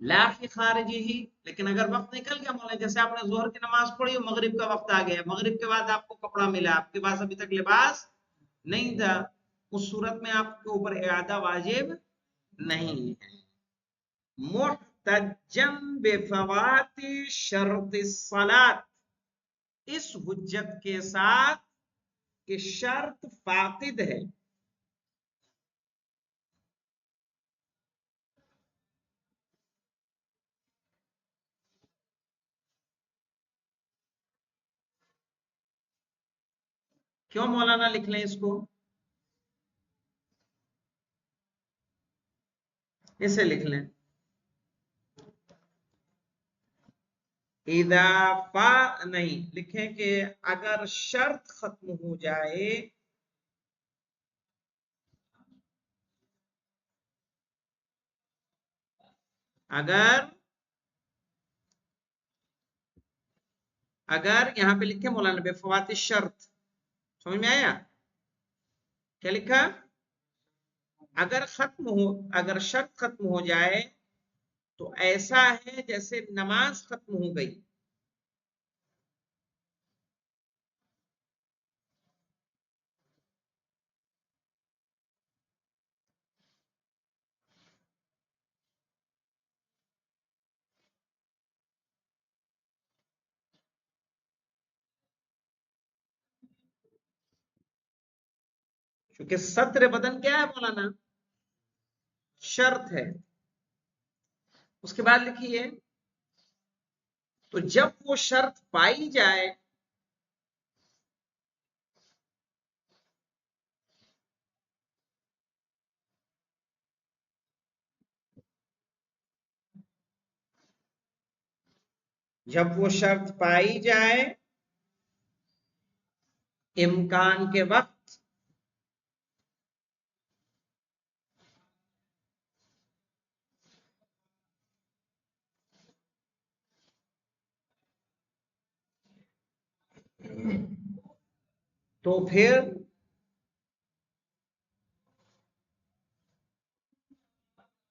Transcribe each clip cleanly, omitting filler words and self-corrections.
لا فی خارجی ہی، لیکن اگر وقت نکل گیا مولانا، جیسے آپ نے ظہر کی نماز پڑھی اور مغرب کا وقت آ گیا، مغرب کے بعد آپ کو کپڑا ملا، آپ کے پاس ابھی تک لباس نہیں تھا، اس صورت میں آپ کے اوپر اعادہ واجب نہیں ہے۔ محتجم بفوات شرط الصلاۃ، اس حجت کے ساتھ کہ شرط فاقد ہے۔ کیوں مولانا لکھ لیں اس کو؟ اسے لکھ لیں اضافہ نہیں لکھیں کہ اگر شرط ختم ہو جائے، اگر یہاں پہ لکھے مولانا بفوات شرط، سمجھ میں آیا کیا لکھا؟ اگر شرط ختم ہو جائے تو ایسا ہے جیسے نماز ختم ہو گئی۔ کیونکہ ستر بدن کیا ہے مولانا؟ شرط ہے۔ اس کے بعد لکھیے تو جب وہ شرط پائی جائے، جب وہ شرط پائی جائے امکان کے وقت، تو پھر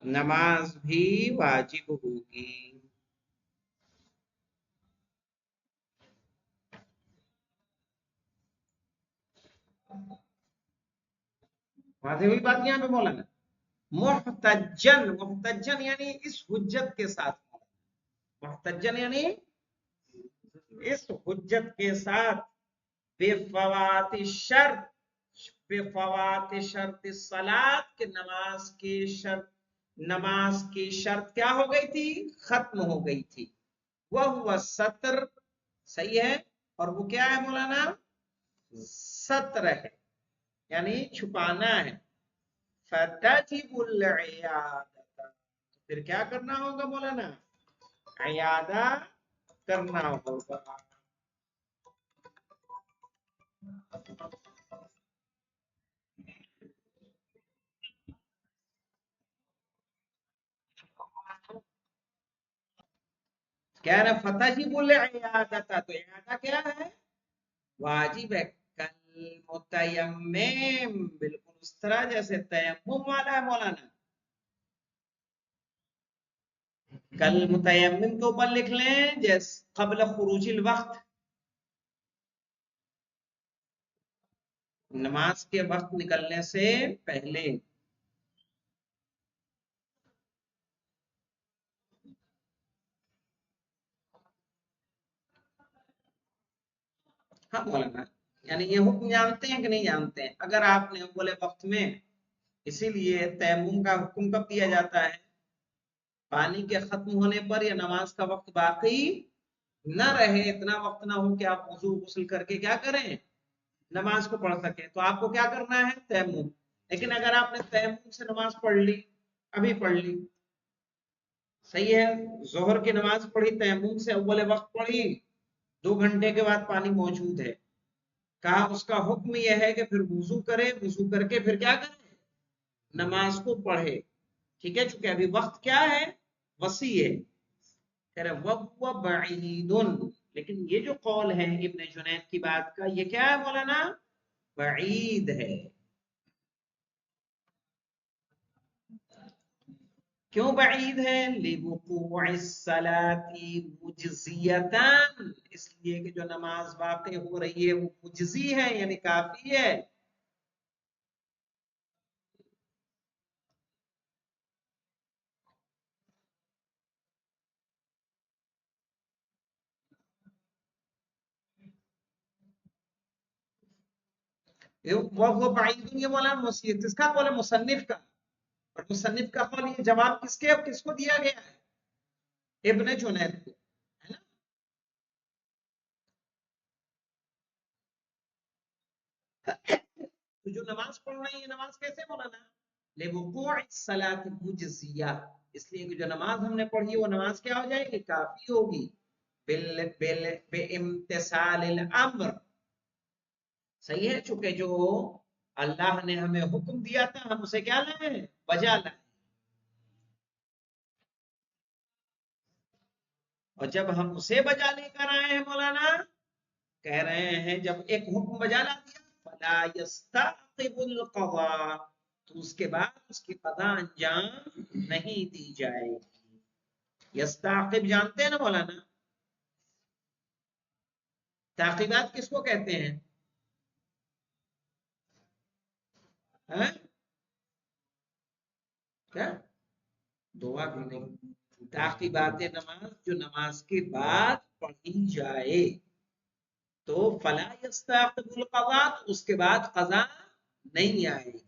نماز بھی واجب ہوگی۔ واضح ہوئی بات یہاں پہ مولانا؟ محتجن یعنی اس حجت کے ساتھ، محتجن یعنی اس حجت کے ساتھ بفوات شرط، بفوات شرط الصلاۃ، کہ نماز کی شرط کیا ہو گئی تھی؟ ختم ہو گئی تھی۔ وہ ستر، صحیح ہے، اور وہ کیا ہے مولانا؟ ستر ہے، یعنی چھپانا ہے۔ فتجب العیادۃ، پھر کیا کرنا ہوگا مولانا؟ عیادہ کرنا ہوگا۔ کہہ رہے فتجب العیادۃ، تو عیادہ کیا ہے؟ واجب ہے۔ کل متیمم، بالکل اس طرح جیسے تیمم والا ہے مولانا۔ کل متیمم کے اوپر لکھ لیں جیسے قبل خروج الوقت، نماز کے وقت نکلنے سے پہلے۔ ہاں مولانا، یعنی یہ حکم جانتے ہیں کہ نہیں جانتے ہیں؟ اگر آپ نے اول وقت میں، اسی لیے تیمم کا حکم کب دیا جاتا ہے؟ پانی کے ختم ہونے پر یا نماز کا وقت باقی نہ رہے، اتنا وقت نہ ہو کہ آپ وضو غسل کر کے کیا کریں؟ نماز کو پڑھ سکیں، تو آپ کو کیا کرنا ہے؟ تیمم۔ لیکن اگر آپ نے تیمم سے نماز پڑھ لی، ابھی پڑھ لی، صحیح ہے، ظہر کی نماز پڑھی، تیمم سے اول وقت پڑھی، 2 گھنٹے کے بعد پانی موجود ہے، کہا اس کا حکم یہ ہے کہ پھر وضو کرے، وضو کر کے پھر کیا کرے؟ نماز کو پڑھے۔ ٹھیک ہے، چونکہ ابھی وقت کیا ہے؟ وسیع ہے۔ کہہ رہے وَهُوَ بَعِيدٌ، لیکن یہ جو قول ہے ابن جنید کی بات کا، یہ کیا ہے مولانا؟ بعید ہے۔ کیوں بعید ہے؟ لِوُقُوعِ الصَّلَاةِ مُجْزِيَةً، اس لیے کہ جو نماز واقع ہو رہی ہے وہ مجزی ہے، یعنی کافی ہے. وہ بعید، یہ مولانا کس کا قول ہے؟ مصنف کا. اور مصنف کا قول، یہ جواب کس کو دیا گیا ہے؟ ابن جنید کو، ہے نا. تو جو نماز پڑھ رہی ہے، نماز کیسے مولانا؟ لِوُقُوعِ الصَّلَاةِ مُجْزِيَةً، اس لیے کہ جو نماز ہم نے پڑھی وہ نماز کیا ہو جائے گی؟ کافی ہوگی. بِامْتِثَالِ الْأَمْرِ، صحیح ہے، چونکہ جو اللہ نے ہمیں حکم دیا تھا ہم اسے کیا لائیں؟ بجا لائیں. اور جب ہم اسے بجا لے کر آئے ہیں مولانا، کہہ رہے ہیں جب ایک حکم بجا لا دیا، فلا يستعقب القضاء، تو اس کے بعد اس کی قضا انجام نہیں دی جائے گی. یستعقب جانتے ہیں نا مولانا؟ تعقیبات کس کو کہتے ہیں؟ ہاں؟ کیا؟ دعا بھی نہیں. تعقیبات نماز جو نماز کے بعد پڑھی جائے تو فلا یستعقب القضاء، اس کے بعد قضا نہیں آئے گی.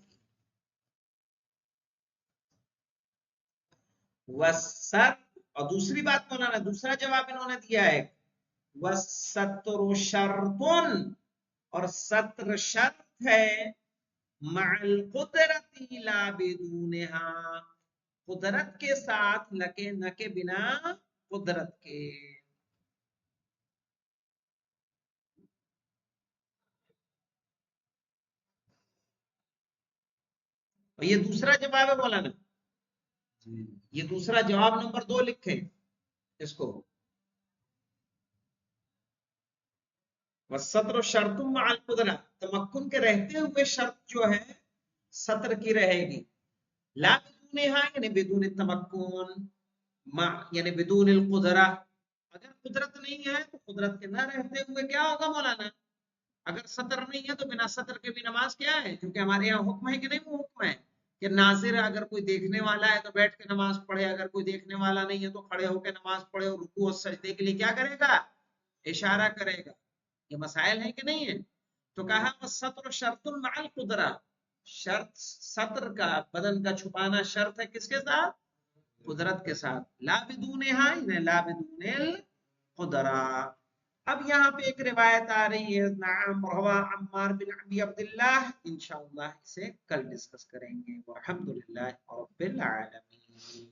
وَالسَّتْرُ، اور دوسری بات مولانا، دوسرا جواب انہوں نے دیا ہے، وَالسَّتْرُ شَرْطٌ، اور ستر شرط ہے، مع القدرت لا بدونها، قدرت کے ساتھ نہ کے بنا قدرت کے. اور یہ دوسرا جواب ہے مولانا، یہ دوسرا جواب نمبر 2 لکھیں اس کو. والسطر شرط مع القدرہ، تمکن کے رہتے ہوئے شرط جو ہے سطر کی رہے گی. لا بدونها یعنی بدون تمکن، مع یعنی بدون القدرہ، اگر قدرت نہیں ہے تو قدرت کے نہ رہتے ہوئے کیا ہوگا مولانا؟ اگر سطر نہیں ہے تو بنا سطر کے بھی نماز کیا ہے؟ کیونکہ ہمارے یہاں حکم ہے کہ نہیں، وہ حکم ہے کہ ناظر اگر کوئی دیکھنے والا ہے تو بیٹھ کے نماز پڑھے، اگر کوئی دیکھنے والا نہیں ہے تو کھڑے ہو کے نماز پڑھے، اور رکوع اور سجدے کے لیے کیا کرے گا؟ اشارہ کرے گا. یہ مسائل ہیں کہ نہیں ہے؟ تو کہا والسطر شرط مع القدرہ، شرط سطر کا، بدن کا چھپانا شرط ہے کس کے ساتھ؟ قدرت کے ساتھ. لا بدونها یعنی لا بدون القدرہ. اب یہاں پہ ایک روایت آ رہی ہے، نعم روا عمار بن ابی عبداللہ، انشاءاللہ اسے کل ڈسکس کریں گے. والحمدللہ رب العالمین.